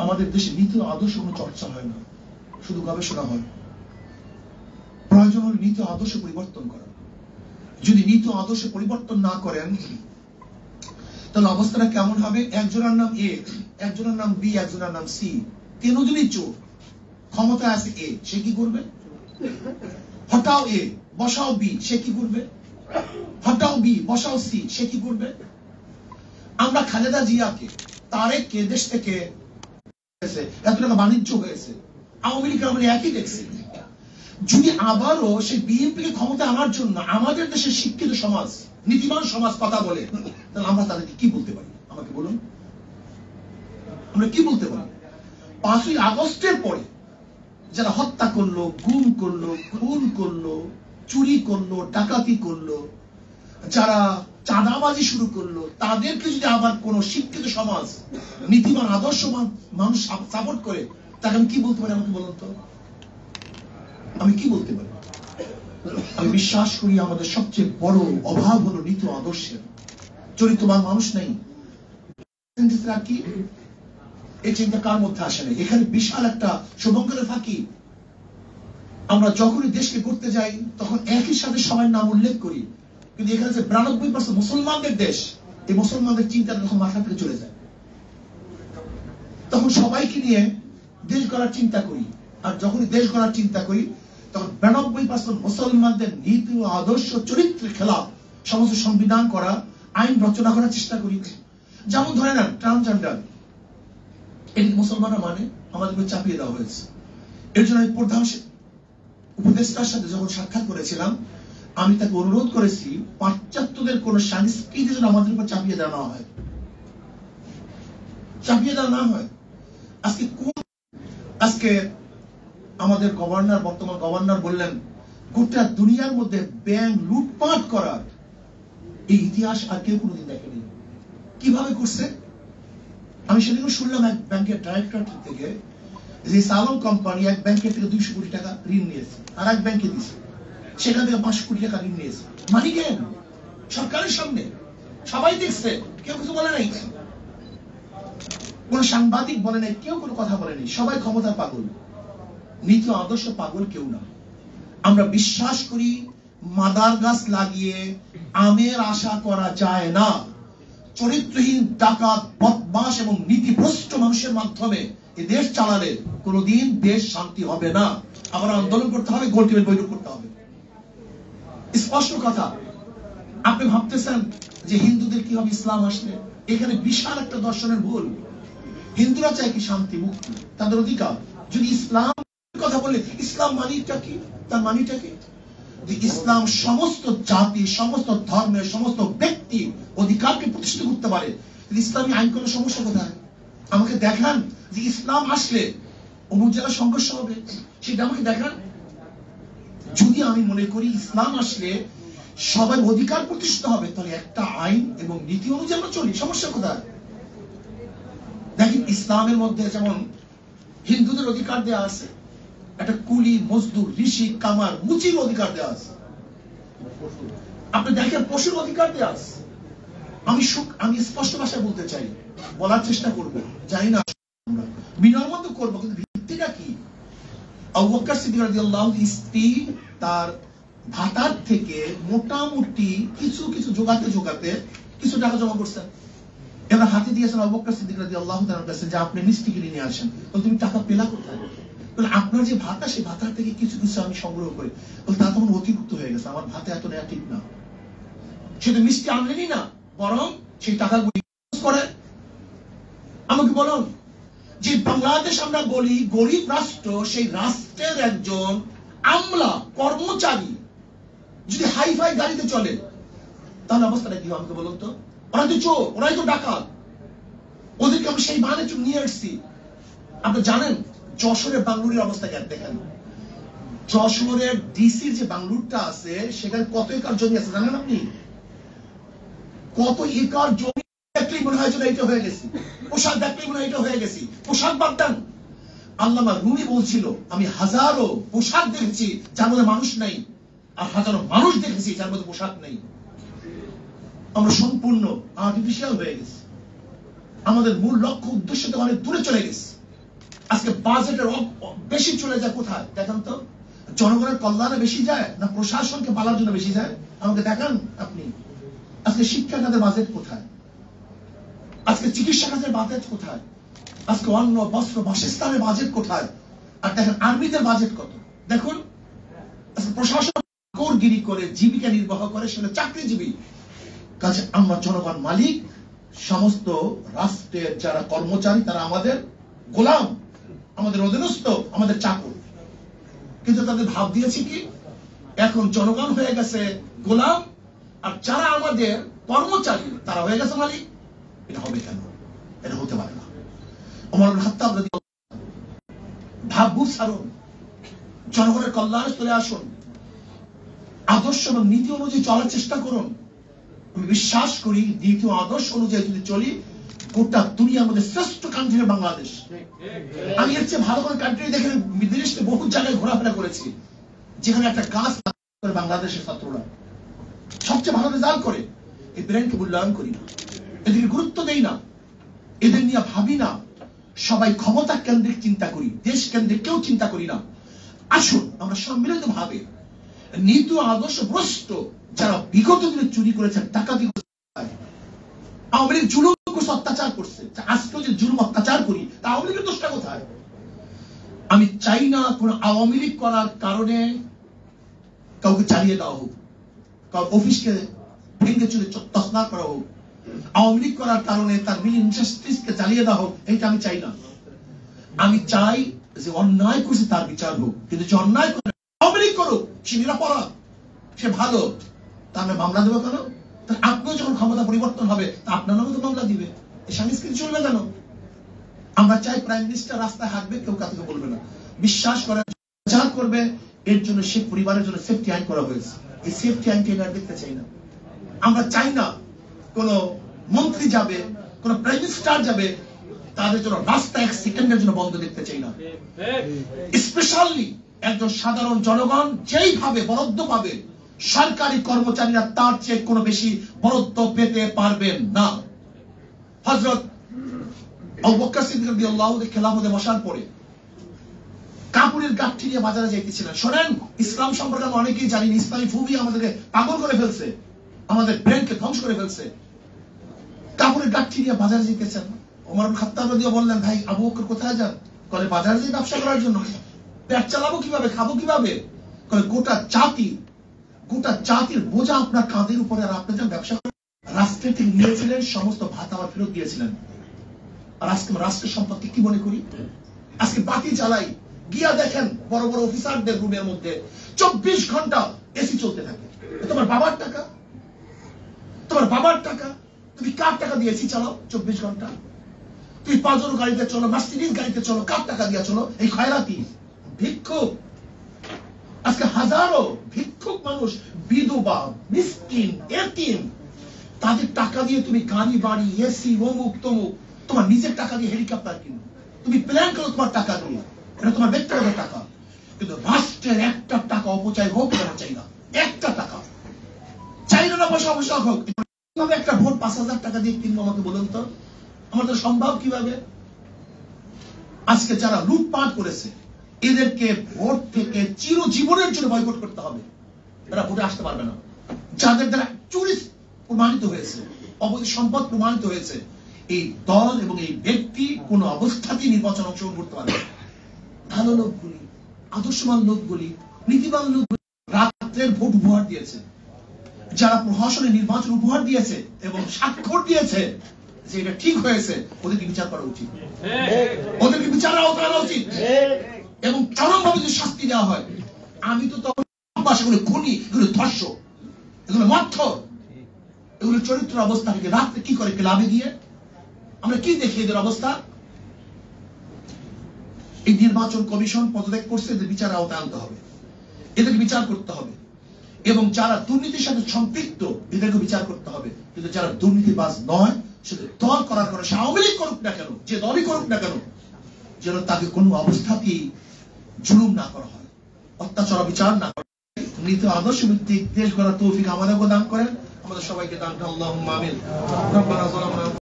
আমাদের দেশে নীতি আদর্শ কোনো চর্চা হয় না, শুধু গবেষণা হয়। প্রয়োজন হল নীতি আদর্শ পরিবর্তন করা। যদি নীতি আদর্শ পরিবর্তন না করেন তাহলে অবস্থাটা কেমন হবে? একজনের নাম এ, একজনের নাম বি, একজনের নাম সি, তিনজনই চোর। ক্ষমতা আছে এ, সে কি করবে? হটাও এ বসাও বি, সে কি করবে? হটাও বি বসাও সি, সে কি করবে? আমরা খালেদা জিয়াকে, তারেককে দেশ থেকে এত টাকা বাণিজ্য হয়েছে, আওয়ামী লীগ আমরা একই দেখছি। যদি আবারও সেই বিএনপি কে ক্ষমতা আনার জন্য আমাদের দেশের শিক্ষিত সমাজ, নীতিবান সমাজ কথা বলে, তাহলে আমরা তাদেরকে কি বলতে পারি? আমাকে বলুন, আমরা কি বলতে পারি? 5ই আগস্টের পরে যারা হত্যা করলো, গুম করলো, খুন করলো, চুরি করলো, ডাকাতি করলো, যারা চাঁদাবাজি শুরু করলো, তাদেরকে যদি আবার কোন শিক্ষিত সমাজ, নীতিবান আদর্শবান মানুষ সাপোর্ট করে, তাকে আমি কি বলতে পারি? আমাকে বলুন তো, আমি কি বলতে পারি? আমি বিশ্বাস করি আমাদের সবচেয়ে বড় অভাব হলো নীতি আদর্শের। চরিত্রবান মানুষ নেই। কি এই চিন্তা কার মধ্যে আসে না? এখানে বিশাল একটা শুভঙ্করের ফাঁকি। আমরা যখনই দেশকে করতে যাই তখন একই সাথে সবার নাম উল্লেখ করি, কিন্তু এখানে যে 92% মুসলমানদের দেশ, এই মুসলমানদের চিন্তাটা যখন মাথা থেকে চলে যায়, তখন সবাইকে নিয়ে দেশ গড়ার চিন্তা করি। আর যখনই দেশ গড়ার চিন্তা করি তখন 92% মুসলমানদের নীতি ও আদর্শ চরিত্রের খেলাফ সমস্ত সংবিধান করা, আইন রচনা করার চেষ্টা করি। যেমন ধরে নেন ট্রান্সজেন্ডার, এটি মুসলমানরা মানে আমাদেরকে চাপিয়ে দেওয়া হয়েছে। এর জন্য আমি প্রধান উপদেষ্টার সাথে যখন সাক্ষাৎ করেছিলাম, আমি তাকে অনুরোধ করেছি পাশ্চাত্যদের কোন সংস্কৃতি যেন আমাদের উপর চাপিয়ে দেওয়া না হয়, চাপিয়ে দেওয়া না হয়। আজকে আমাদের গভর্নর, বর্তমান গভর্নর বললেন গোটা দুনিয়ার মধ্যে ব্যাংক লুটপাট করার এই ইতিহাস আর কেউ কোনোদিন দেখেনি। কিভাবে করছে? আমি সেদিন শুনলাম এক ব্যাংকের ডাইরেক্টর থেকে যে সালন কোম্পানি এক ব্যাংকের থেকে 200 কোটি টাকা ঋণ নিয়েছে, আর এক ব্যাংকে দিয়েছে, সেখান থেকে 500 কোটি টাকা ঋণ নিয়েছে। মানি কেন? সরকারের সামনে সবাই দেখছে, কেউ কিছু বলে নাই, কোন সাংবাদিক বলে নাই, কেউ কোনো কথা বলে নাই। সবাই ক্ষমতা পাগল, নীতি আদর্শ পাগল কেউ না। আমরা বিশ্বাস করি মাদার গাছ লাগিয়ে আমের আশা করা যায় না। চরিত্রহীন, ডাকাত, বদমাশ এবং নীতিভ্রষ্ট মানুষের মাধ্যমে এই দেশ চালালে কোনদিন দেশ শান্তি হবে না। আবার আন্দোলন করতে হবে, গোলটেবিল বৈঠক করতে হবে। স্পষ্ট কথা। আপনি ভাবতেছেন যে হিন্দুদের কি হবে ইসলাম আসলে? এখানে বিশাল একটা দর্শনের ভুল। হিন্দুরা চায় কি? শান্তি, মুক্তি, তাদের অধিকার। যদি ইসলাম কথা বলে, ইসলাম মানিটা কি? তার মানিটা কি? ইসলাম সমস্ত জাতি, সমস্ত ধর্মের, সমস্ত ব্যক্তি অধিকারকে প্রতিষ্ঠিত করতে পারে। ইসলামী আইন কোনো সমস্যা কোথায়? আমাকে দেখান যে ইসলাম আসলে অমুক জায়গায় সংঘর্ষ হবে, সেটা আমাকে দেখান। যদি আমি মনে করি ইসলাম আসলে সবার অধিকার প্রতিষ্ঠিত হবে, তাহলে একটা আইন এবং নীতি অনুযায়ী আমরা চলি, সমস্যা কোথায়? দেখেন, ইসলামের মধ্যে যেমন হিন্দুদের অধিকার দেওয়া আছে, একটা কুলি, মজদুর, ঋষি, কামার, মুচির অধিকার দেওয়া আছে। আপনি দেখেন পশুর অধিকার দেওয়া আছে। আমি স্পষ্ট ভাষায় বলতে চাই, বলার চেষ্টা করব, জানি না আমরা বিনয়ের মধ্যে করবো, কিন্তু ভিত্তিটা কি? আবু বকর সিদ্দিক রাদিয়াল্লাহু আনহু স্ত্রী তার ভাতার থেকে মোটামুটি কিছু কিছু জোগাতে জোগাতে কিছু টাকা জমা করছেন। এবার হাতে দিয়েছেন আবু বকর সিদ্দিক রাদিয়াল্লাহু তাআলার কাছে যে আপনি মিষ্টি কিনে নিয়ে আসেন। তো তুমি টাকা পেলা কোথায়? বলে আপনার যে ভাতা, সেই ভাতার থেকে কিছু কিছু আমি সংগ্রহ করি। বলে তা তখন অতিরিক্ত হয়ে গেছে, আমার ভাতা এত নেওয়া ঠিক না। সেটা মিষ্টি আনলেনই না, বরং সেই টাকাগুলি করে। আমাকে বলুন, যে বাংলাদেশ আমরা বলি গরিব রাষ্ট্র, সেই রাষ্ট্রের একজন আমলা, কর্মচারী যদি হাইফাই গাড়িতে চলে, তাহলে অবস্থাটা কি? আমাকে বলুন তো। ওরা তো চোর, ওরাই তো ডাকাত, ওদেরকে আমি সেই মানে নিয়ে আসছি। আপনি জানেন যশোরের বাংলুরের অবস্থা কেন? দেখেন, যশোরের ডিসির যে বাংলুরটা আছে, সেখানে কত একর জমি আছে জানেন আপনি? কত একর জমি দেখলেই মনে হয় যেন এটা হয়ে গেছি, পোশাক দেখলেই মনে হয় এটা হয়ে গেছি। পোশাক বাদ দেন, আল্লামা রুমি বলছিল আমি হাজারো পোশাক দেখেছি যার মধ্যে মানুষ নেই, আর হাজারো মানুষ দেখেছি যার মধ্যে পোশাক নেই। আমরা সম্পূর্ণ আর্টিফিশিয়াল হয়ে গেছি, আমাদের মূল লক্ষ্য উদ্দেশ্য থেকে অনেক দূরে চলে গেছে। আজকে বাজেটের বেশি চলে যায় কোথায় দেখেন তো? জনগণের কল্যাণে বেশি যায় না প্রশাসনকে পালার জন্য বেশি যায়? আমাকে দেখান আপনি। আজকে শিক্ষা খাতের বাজেট কোথায়? আজকে চিকিৎসা খাতের বাজেট কোথায়? আজকে অন্ন বস্ত্র বাসস্থানের বাজেট কোথায়? আর দেখেন আর্মিদের বাজেট কত। দেখুন আজকে প্রশাসন কোরগিরি করে জীবিকা নির্বাহ করে, সেটা চাকরিজীবী। কাজে আমরা জনগণ মালিক, সমস্ত রাষ্ট্রের যারা কর্মচারী তারা আমাদের গোলাম, আমাদের অধীনস্থ, আমাদের চাকর। কিন্তু তাদের ভাব দিয়েছি কি এখন জনগণ হয়ে গেছে গোলাম, আর যারা আমাদের কর্মচারী তারা হয়ে গেছে মালিক। এটা হবে কেন? এটা হতে পারে না। ওমর ইবনে খাত্তাব রাদিয়াল্লাহু আনহু ভাব বুঝ ছাড়ুন, জনগণের কল্যাণে চলে আসুন, আদর্শ এবং নীতি অনুযায়ী চলার চেষ্টা করুন। আমি বিশ্বাস করি নীতি ও আদর্শ অনুযায়ী যদি চলি, গোটা দুনিয়ার মধ্যে শ্রেষ্ঠ কান্ট্রি বাংলাদেশ। আমি এর চেয়ে ভালো কোনো কান্ট্রি দেখে বিদেশে বহু জায়গায় ঘোরাফেরা করেছি, যেখানে একটা গাছ বাংলাদেশের ছাত্ররা সবচেয়ে ভালো রেজাল্ট করে। এই ব্রেনকে মূল্যায়ন করি না, এদিকে গুরুত্ব দেই না, এদের নিয়ে ভাবি না। সবাই ক্ষমতা কেন্দ্রিক চিন্তা করি, দেশ কেন্দ্রিক কেউ চিন্তা করি না। আসুন আমরা সম্মিলিত ভাবে নীতি আদর্শ ভ্রষ্ট যারা বিগত দিনে চুরি করেছেন, ডাকাতি করেছেন, আওয়ামী লীগ জুলুম করছে, অত্যাচার করছে, আজকে যে জুলুম অত্যাচার করি তা আওয়ামী লীগের দোষটা কোথায়? আমি চাই না কোন আওয়ামী লীগ করার কারণে কাউকে চালিয়ে দেওয়া হোক, কারো অফিসকে ভেঙে চুরে তছনছ করা হোক, আওয়ামী লীগ করার কারণে তার মিল ইন্ডাস্ট্রিজকে চালিয়ে দেওয়া হোক। এটা আমি চাই না। আমি চাই যে অন্যায় করছে তার বিচার হোক, কিন্তু যে অন্যায় করে আওয়ামী লীগ করুক সে নিরাপরাধ, সে ভালো, তা আমরা মামলা দেবো কেন? আপনিও যখন ক্ষমতা পরিবর্তন হবে তা আপনার নামে তো মামলা দিবে। এই সংস্কৃতি চলবে কেন? আমরা চাই প্রাইম মিনিস্টার রাস্তায় হাঁটবে, কেউ কাউকে বলবে না। বিশ্বাস করে যা করবে, এর জন্য সে পরিবারের জন্য সেফটি আইন করা হয়েছে। এই সেফটি আইনটি আর দেখতে চাই না। আমরা চাই না কোন মন্ত্রী যাবে, কোন প্রাইম মিনিস্টার যাবে, তাদের জন্য রাস্তা এক সেকেন্ডের জন্য বন্ধ দেখতে চাই না। স্পেশালি একজন সাধারণ জনগণ যেইভাবে বরাদ্দ পাবে, সরকারি কর্মচারীরা তার চেয়ে কোনো বেশি বরাদ্দ পেতে পারবেন না। হযরত আবু বকর সিদ্দিক রাদিয়াল্লাহু আনহু খেলাফতে বসার পরে কাপড়ের গাঁঠি নিয়ে বাজারে যাইতেছিলেন। শোনেন, ইসলাম সম্পর্কে আমরা অনেকেই জানি না। ইসলামী ফুবি আমাদেরকে পাগল করে ফেলছে, আমাদের ব্রেনকে ধ্বংস করে ফেলছে। কাপড়ের গাঁঠি নিয়ে বাজারে যেতেছেন। ওমর ইবনে খাত্তাব রাদিয়াল্লাহু আনহু বললেন, ভাই আবু বকর কোথায় যান? বলে বাজারে যাই ব্যবসা করার জন্য। পেট চালাবো কিভাবে, খাবো কিভাবে? গোটা জাতির বোঝা আপনার কাঁধের উপরে, আর আপনি যখন ব্যবসা করেন রাষ্ট্রের থেকে নিয়েছিলেন, সমস্ত ভাত আবার ফেরত দিয়েছিলেন। আর আজকে রাষ্ট্রের সম্পত্তি কি মনে করি? আজকে বাতি জ্বালাই, গিয়া দেখেন বড় বড় অফিসারদের রুমের মধ্যে 24 ঘন্টা এসি চলতে থাকে। তোমার বাবার টাকা, তোমার বাবার টাকা। তুমি কার টাকা দিয়ে এসি চালাও 24 ঘন্টা? তুমি পাজরো গাড়িতে চলো, মার্সিডিজ গাড়িতে চলো, কার টাকা দিয়ে চলো? এই খয়রাতি ভিক্ষুক। আজকে হাজারো ভিক্ষুক মানুষ, বিধবা, মিসকিন, এতিম, তাদের টাকা দিয়ে তুমি গাড়ি বাড়ি, এসি, অমুক তমুক, তোমার নিজের টাকা দিয়ে হেলিকপ্টার কিনো, তুমি প্ল্যান করো তোমার টাকা দিয়ে, এটা তোমার ব্যক্তিগত টাকা। কিন্তু রাষ্ট্রের একটা টাকা অপচয় হোক এটা চাই না। একটা টাকা চাই না, পয়সা অপচয় হোক। কিভাবে একটা ভোট 5,000 টাকা দিয়ে কিনবো আমাকে বলুন তো? আমাদের সম্ভব কিভাবে? আজকে যারা লুটপাট করেছে এদেরকে ভোট থেকে চিরজীবনের জন্য বয়কট করতে হবে। এরা ভোটে আসতে পারবে না। যাদের দ্বারা চুরি প্রমাণিত হয়েছে, অবৈধ সম্পদ প্রমাণিত হয়েছে, এই দল এবং এই ব্যক্তি কোন অবস্থাতেই নির্বাচন অংশগ্রহণ করতে পারবে না। ভালো লোকগুলি, আদর্শবান লোকগুলি, নীতিবান লোকগুলি রাত্রের ভোট উপহার দিয়েছে, যারা প্রশাসনে নির্বাচন উপহার দিয়েছে এবং স্বাক্ষর দিয়েছে যে এটা ঠিক হয়েছে, ওদেরকে বিচার করা উচিত, ওদেরকে বিচারের আওতায় আনা উচিত এবং চরমভাবে যদি শাস্তি দেওয়া হয়। আমি তো তখন এগুলো খুনি, এগুলো ধর্ষক, এগুলো মর্থর, এগুলো চরিত্রের অবস্থা থেকে রাত্রে কি করে ক্লাবে গিয়ে আমরা কি দেখি এদের অবস্থা। এই নির্বাচন কমিশন পদত্যাগ করছে, এদের বিচারের আওতায় আনতে হবে, এদেরকে বিচার করতে হবে এবং যারা দুর্নীতির সাথে সম্পৃক্ত এদেরকে বিচার করতে হবে। কিন্তু যারা দুর্নীতিবাজ নয়, শুধু দল করার পরে, সে আওয়ামী লীগ করুক না কেন, যে দলই করুক না কেন, যেন তাকে কোনো অবস্থাতেই জুলুম না করা হয়, অত্যাচার বিচার না করা হয়। নীতি আদর্শ ভিত্তিক দেশ গড়ার তৌফিক আমাদেরকে দান করেন, আমাদের সবাইকে দান করেন। আল্লাহুম্মা আমিন। রব্বানা যালামনা